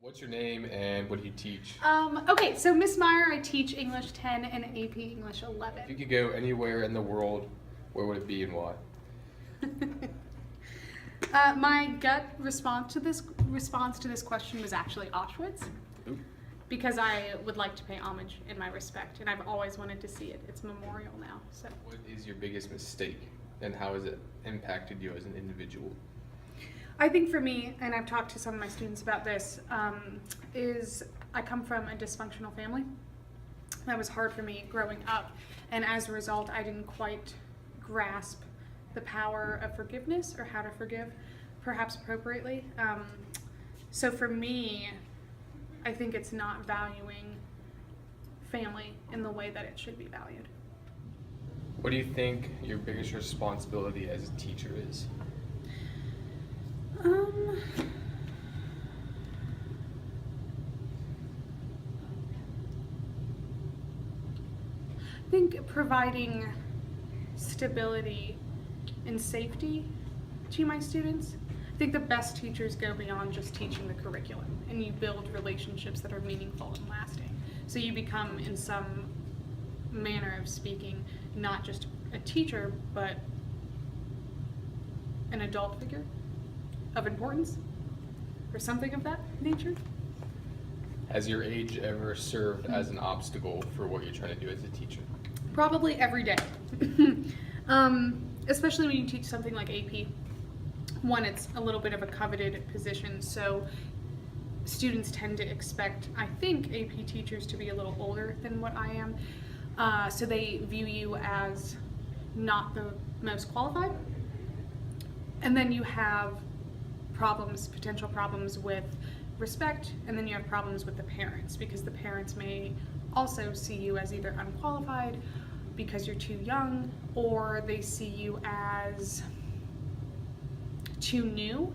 What's your name and what do you teach? Okay, so Miss Meyer, I teach English 10 and AP English 11. If you could go anywhere in the world, where would it be and why? My gut response to this question was actually Auschwitz, Ooh. because I would like to pay homage in my respect, and I've always wanted to see it. It's memorial now. So, What is your biggest mistake and how has it impacted you as an individual? I think for me, and I've talked to some of my students about this, is I come from a dysfunctional family. That was hard for me growing up, and as a result, I didn't quite grasp the power of forgiveness or how to forgive, perhaps appropriately. So for me, I think it's not valuing family in the way that it should be valued. What do you think your biggest responsibility as a teacher is? I think providing stability and safety to my students. I think the best teachers go beyond just teaching the curriculum, and you build relationships that are meaningful and lasting. So you become, in some manner of speaking, not just a teacher, but an adult figure of importance, or something of that nature. Has your age ever served as an obstacle for what you're trying to do as a teacher? Probably every day. Especially when you teach something like AP. One, it's a little bit of a coveted position, so students tend to expect, I think, AP teachers to be a little older than what I am. So they view you as not the most qualified. And then you have potential problems with respect, and then you have problems with the parents, because the parents may also see you as either unqualified because you're too young, or they see you as too new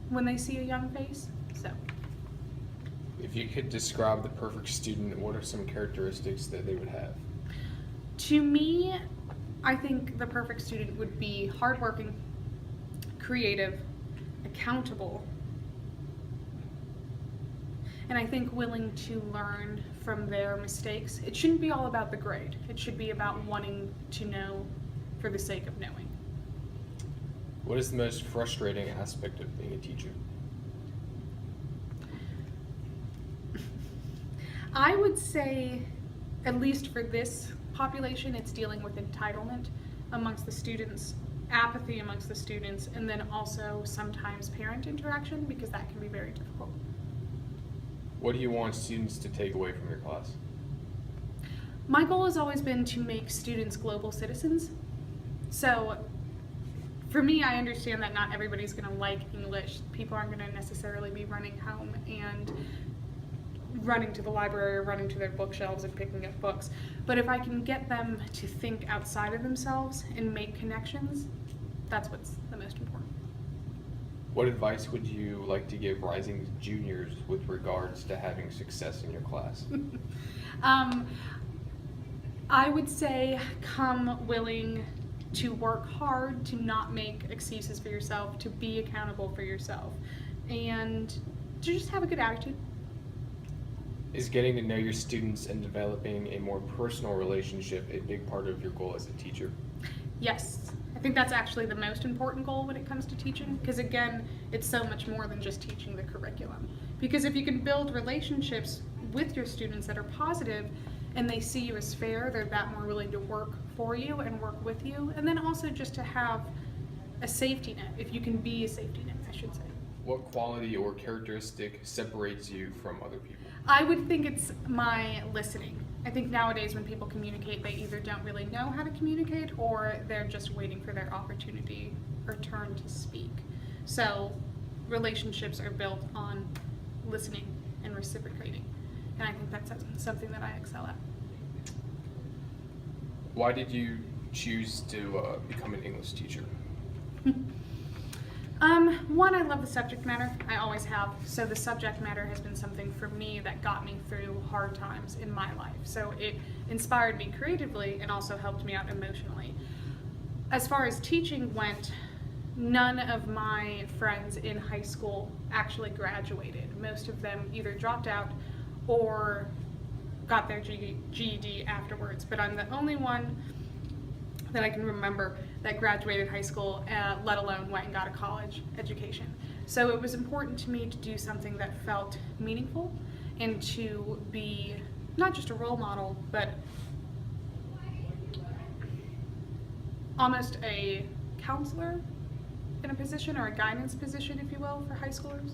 when they see a young face. So, If you could describe the perfect student, what are some characteristics that they would have? to me, I think the perfect student would be hardworking, creative, accountable, and I think willing to learn from their mistakes. It shouldn't be all about the grade. It should be about wanting to know for the sake of knowing. What is the most frustrating aspect of being a teacher? I would say, at least for this population, it's dealing with entitlement amongst the students, apathy amongst the students, and then also sometimes parent interaction, because that can be very difficult. What do you want students to take away from your class? My goal has always been to make students global citizens. So for me, I understand that not everybody's going to like English. People aren't going to necessarily be running home and running to the library or running to their bookshelves and picking up books. But if I can get them to think outside of themselves and make connections, that's what's the most important. What advice would you like to give rising juniors with regards to having success in your class? I would say come willing to work hard, to not make excuses for yourself, to be accountable for yourself, and to just have a good attitude. Is getting to know your students and developing a more personal relationship a big part of your goal as a teacher? Yes, I think that's actually the most important goal when it comes to teaching, because again, it's so much more than just teaching the curriculum. Because if you can build relationships with your students that are positive, and they see you as fair, they're that more willing to work for you and work with you, and then also just to have a safety net, if you can be a safety net, I should say. What quality or characteristic separates you from other people? I would think it's my listening. I think nowadays when people communicate, they either don't really know how to communicate, or they're just waiting for their opportunity or turn to speak. So relationships are built on listening and reciprocating, and I think that's something that I excel at. Why did you choose to become an English teacher? One, I love the subject matter. I always have. So the subject matter has been something for me that got me through hard times in my life. So it inspired me creatively and also helped me out emotionally. As far as teaching went, none of my friends in high school actually graduated. most of them either dropped out or got their GED afterwards. But I'm the only one that I can remember that graduated high school, let alone went and got a college education. So it was important to me to do something that felt meaningful and to be not just a role model, but almost a counselor in a position, or a guidance position, if you will, for high schoolers.